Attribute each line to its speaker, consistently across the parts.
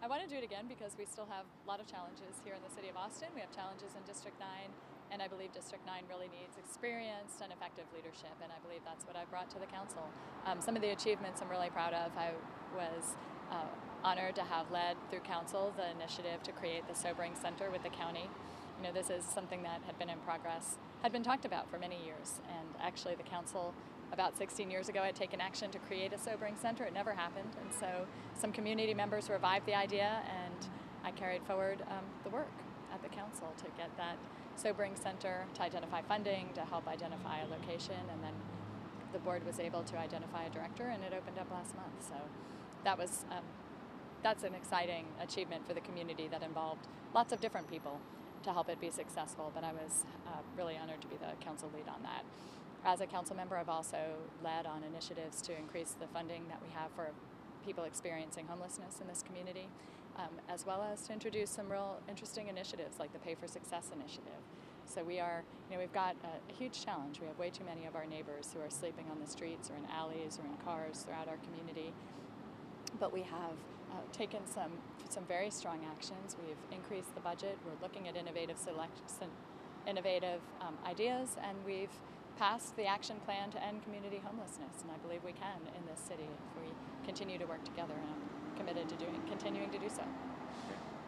Speaker 1: I want to do it again because we still have a lot of challenges here in the city of Austin. We have challenges in District 9, and I believe District 9 really needs experienced and effective leadership, and I believe that's what I brought to the council. Some of the achievements I'm really proud of. I was honored to have led through council the initiative to create the Sobering Center with the county. You know, this is something that had been in progress, had been talked about for many years, and actually the council about 16 years ago had taken action to create a sobering center. It never happened, and so some community members revived the idea, and I carried forward the work at the council to get that sobering center, to identify funding, to help identify a location, and then the board was able to identify a director, and it opened up last month. So that was that's an exciting achievement for the community that involved lots of different people to help it be successful, but I was really honored to be the council lead on that. As a council member, I've also led on initiatives to increase the funding that we have for people experiencing homelessness in this community, as well as to introduce some real interesting initiatives like the Pay for Success initiative. So we are, we've got a huge challenge. We have way too many of our neighbors who are sleeping on the streets or in alleys or in cars throughout our community. But we have taken some very strong actions. We've increased the budget. We're looking at innovative ideas, and we've passed the action plan to end community homelessness, and I believe we can in this city if we continue to work together, and I'm committed to continuing to do so.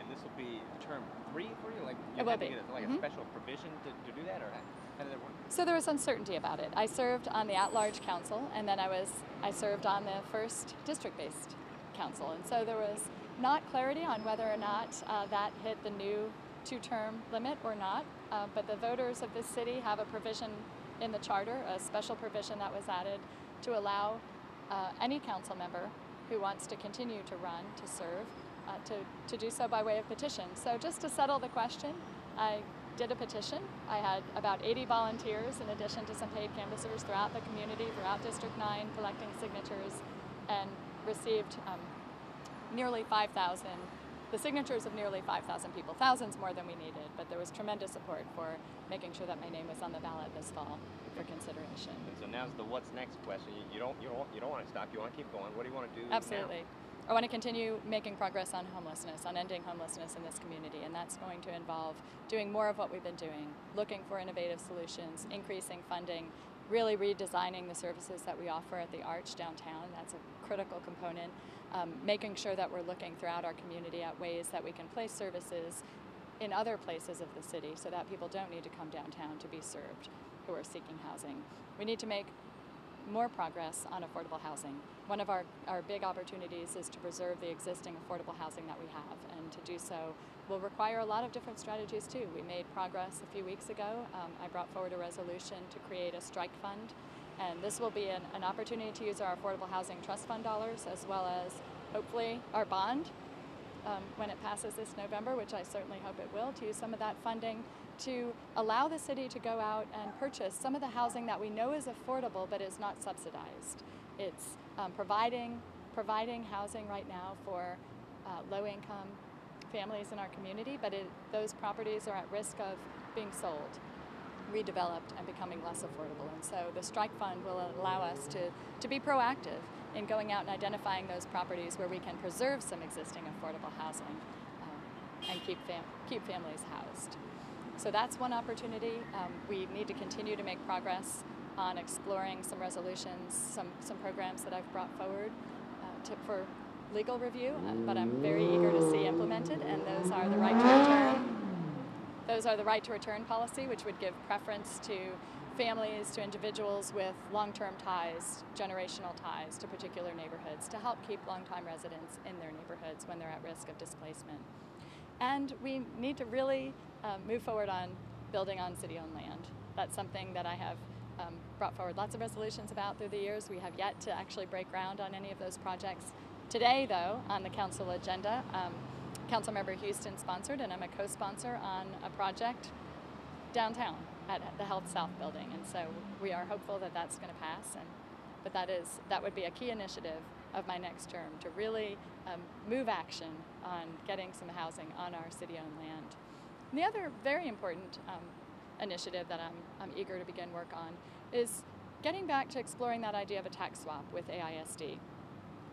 Speaker 2: And this will be term 3 for you? Like
Speaker 1: it will be.
Speaker 2: A special provision to do that, or how did that work?
Speaker 1: So there was uncertainty about it. I served on the at-large council, and then I served on the first district-based council, and so there was not clarity on whether or not that hit the new 2-term limit or not, but the voters of this city have a provision in the charter, a special provision that was added to allow any council member who wants to continue to run, to serve, to do so by way of petition. So just to settle the question, I did a petition. I had about 80 volunteers in addition to some paid canvassers throughout the community, throughout District 9, collecting signatures, and received nearly 5,000, the signatures of nearly 5,000 people, thousands more than we needed, but there was tremendous support for making sure that my name was on the ballot this fall for consideration.
Speaker 2: And so now's the what's next question. You don't want to stop. You want to keep going. What do you want to do
Speaker 1: Absolutely.
Speaker 2: now?
Speaker 1: I want to continue making progress on homelessness, on ending homelessness in this community, and that's going to involve doing more of what we've been doing, looking for innovative solutions, increasing funding, really redesigning the services that we offer at the Arch downtown. That's a critical component. Making sure that we're looking throughout our community at ways that we can place services in other places of the city so that people don't need to come downtown to be served who are seeking housing. We need to make more progress on affordable housing. One of our big opportunities is to preserve the existing affordable housing that we have, and to do so will require a lot of different strategies too. We made progress a few weeks ago. I brought forward a resolution to create a strike fund, and this will be an opportunity to use our Affordable Housing Trust Fund dollars, as well as hopefully our bond when it passes this November, which I certainly hope it will, to use some of that funding to allow the city to go out and purchase some of the housing that we know is affordable but is not subsidized. It's providing housing right now for low-income families in our community, but those properties are at risk of being sold, redeveloped, and becoming less affordable. And so the strike fund will allow us to be proactive in going out and identifying those properties where we can preserve some existing affordable housing and keep families housed. So that's one opportunity. We need to continue to make progress on exploring some resolutions, some programs that I've brought forward for legal review, but I'm very eager to see implemented, and those are the right to return. Those are the right to return policy, which would give preference to families, to individuals with long-term ties, generational ties to particular neighborhoods, to help keep long-time residents in their neighborhoods when they're at risk of displacement. And we need to really move forward on building on city-owned land. That's something that I have brought forward lots of resolutions about through the years. We have yet to actually break ground on any of those projects. Today, though, on the council agenda, Council Member Houston sponsored, and I'm a co-sponsor on a project downtown at the Health South building, and so we are hopeful that that's going to pass. But that would be a key initiative of my next term, to really move action on getting some housing on our city-owned land. And the other very important initiative that I'm eager to begin work on is getting back to exploring that idea of a tax swap with AISD.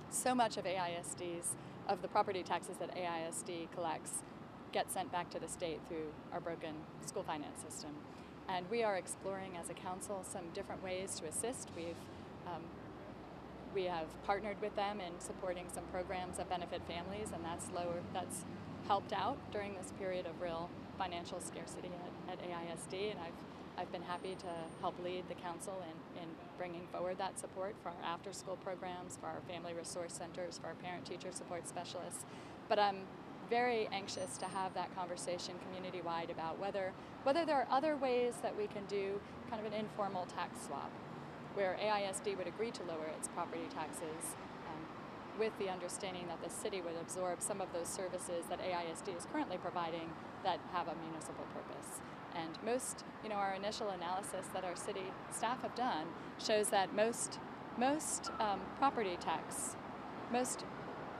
Speaker 1: So much of AISD's of the property taxes that AISD collects get sent back to the state through our broken school finance system. And we are exploring as a council some different ways to assist. We have partnered with them in supporting some programs that benefit families, and that's helped out during this period of real financial scarcity at AISD, and I've been happy to help lead the council in bringing forward that support for our after-school programs, for our family resource centers, for our parent-teacher support specialists. But I'm very anxious to have that conversation community-wide about whether there are other ways that we can do kind of an informal tax swap, where AISD would agree to lower its property taxes with the understanding that the city would absorb some of those services that AISD is currently providing that have a municipal purpose. And most, our initial analysis that our city staff have done shows that most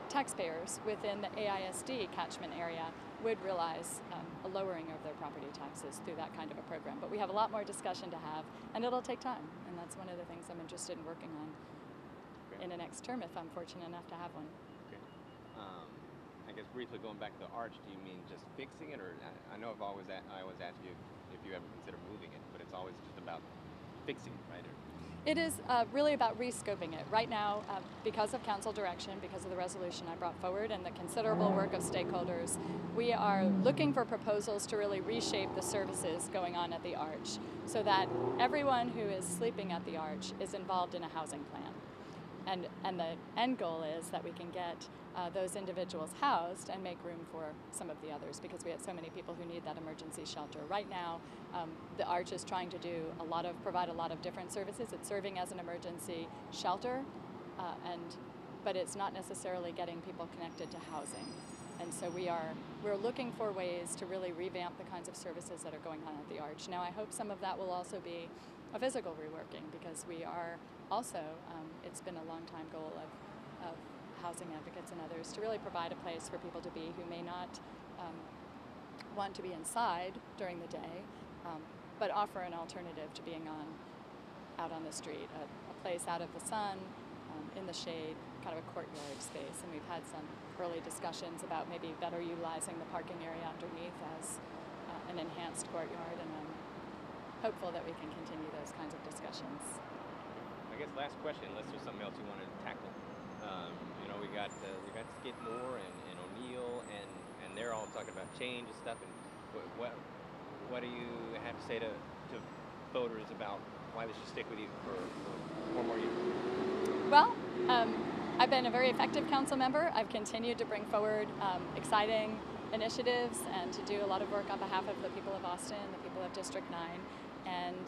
Speaker 1: taxpayers within the AISD catchment area would realize a lowering of their property taxes through that kind of a program. But we have a lot more discussion to have, and it'll take time. And that's one of the things I'm interested in working on in the next term, if I'm fortunate enough to have one.
Speaker 2: Okay. I guess briefly going back to the arch, do you mean just fixing it, or I know I always ask you if you ever consider moving it, but it's always just about fixing it, right?
Speaker 1: It is really about rescoping it. Right now, because of council direction, because of the resolution I brought forward and the considerable work of stakeholders, we are looking for proposals to really reshape the services going on at the arch so that everyone who is sleeping at the arch is involved in a housing plan. And the end goal is that we can get those individuals housed and make room for some of the others, because we have so many people who need that emergency shelter. Right now, the Arch is trying to provide a lot of different services. It's serving as an emergency shelter, but it's not necessarily getting people connected to housing. And so we're looking for ways to really revamp the kinds of services that are going on at the Arch. Now, I hope some of that will also be a physical reworking, because we are also, it's been a long time goal of housing advocates and others to really provide a place for people to be who may not want to be inside during the day, but offer an alternative to being out on the street, a place out of the sun, in the shade, kind of a courtyard space. And we've had some early discussions about maybe better utilizing the parking area underneath as an enhanced courtyard, and I'm hopeful that we can continue those kinds of discussions.
Speaker 2: I guess last question, unless there's something else you want to tackle. We got Skidmore and O'Neill, and they're all talking about change and stuff. And what do you have to say to voters about why they should stick with you for 4 more years?
Speaker 1: Well, I've been a very effective council member. I've continued to bring forward exciting initiatives and to do a lot of work on behalf of the people of Austin, the people of District 9, and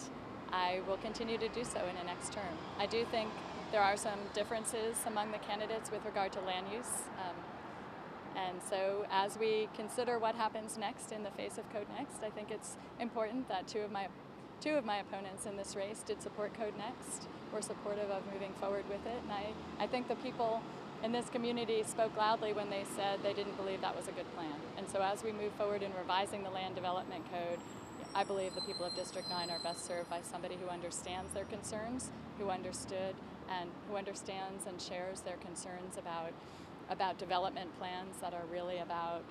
Speaker 1: I will continue to do so in the next term. I do think there are some differences among the candidates with regard to land use. And so as we consider what happens next in the face of Code Next, I think it's important that two of my opponents in this race did support Code Next, were supportive of moving forward with it. And I think the people in this community spoke loudly when they said they didn't believe that was a good plan. And so as we move forward in revising the Land Development Code, I believe the people of District 9 are best served by somebody who understands their concerns, who understands and shares their concerns about development plans that are really about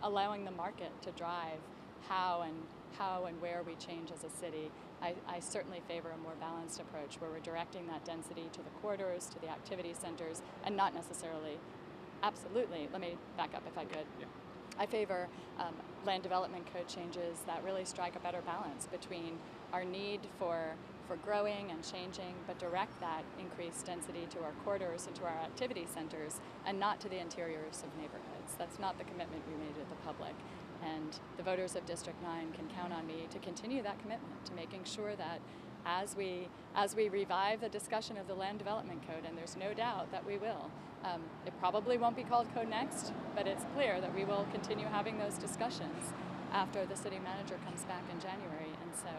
Speaker 1: allowing the market to drive how and where we change as a city. I certainly favor a more balanced approach where we're directing that density to the corridors, to the activity centers, and not necessarily, absolutely, let me back up if I could.
Speaker 2: Yeah.
Speaker 1: I favor land development code changes that really strike a better balance between our need for growing and changing, but direct that increased density to our corridors and to our activity centers, and not to the interiors of neighborhoods. That's not the commitment we made to the public. And the voters of District 9 can count on me to continue that commitment to making sure that as we revive the discussion of the Land Development Code, and there's no doubt that we will, it probably won't be called Code Next, but it's clear that we will continue having those discussions after the city manager comes back in January. And so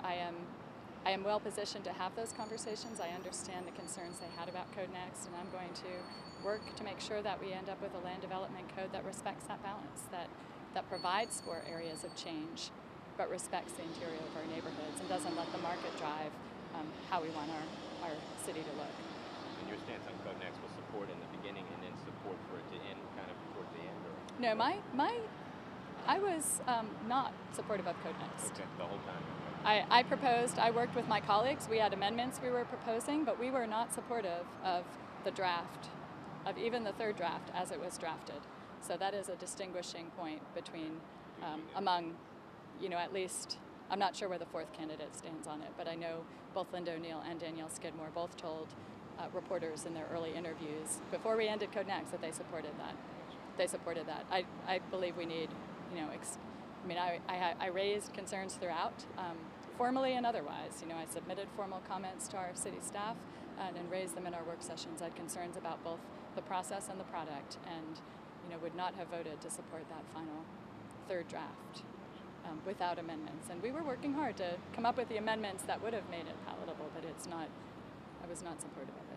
Speaker 1: I am well positioned to have those conversations. I understand the concerns they had about Code Next, and I'm going to work to make sure that we end up with a land development code that respects that balance, that provides for areas of change, but respects the interior of our neighborhoods and doesn't let the market drive how we want our city to look.
Speaker 2: And your stance on Code Next was support in the beginning and then support for it to end kind of towards the end? Or?
Speaker 1: No, I was not supportive of Code Next.
Speaker 2: Okay, the whole time.
Speaker 1: I proposed, I worked with my colleagues, we had amendments we were proposing, but we were not supportive of the draft, of even the third draft as it was drafted. So that is a distinguishing point between, among, at least, I'm not sure where the fourth candidate stands on it, but I know both Linda O'Neill and Danielle Skidmore both told reporters in their early interviews before we ended Code Next that they supported that. They supported that. I believe we need, I raised concerns throughout, formally and otherwise. I submitted formal comments to our city staff and raised them in our work sessions. I had concerns about both the process and the product, and would not have voted to support that final third draft without amendments. And we were working hard to come up with the amendments that would have made it palatable, but I was not supportive of it.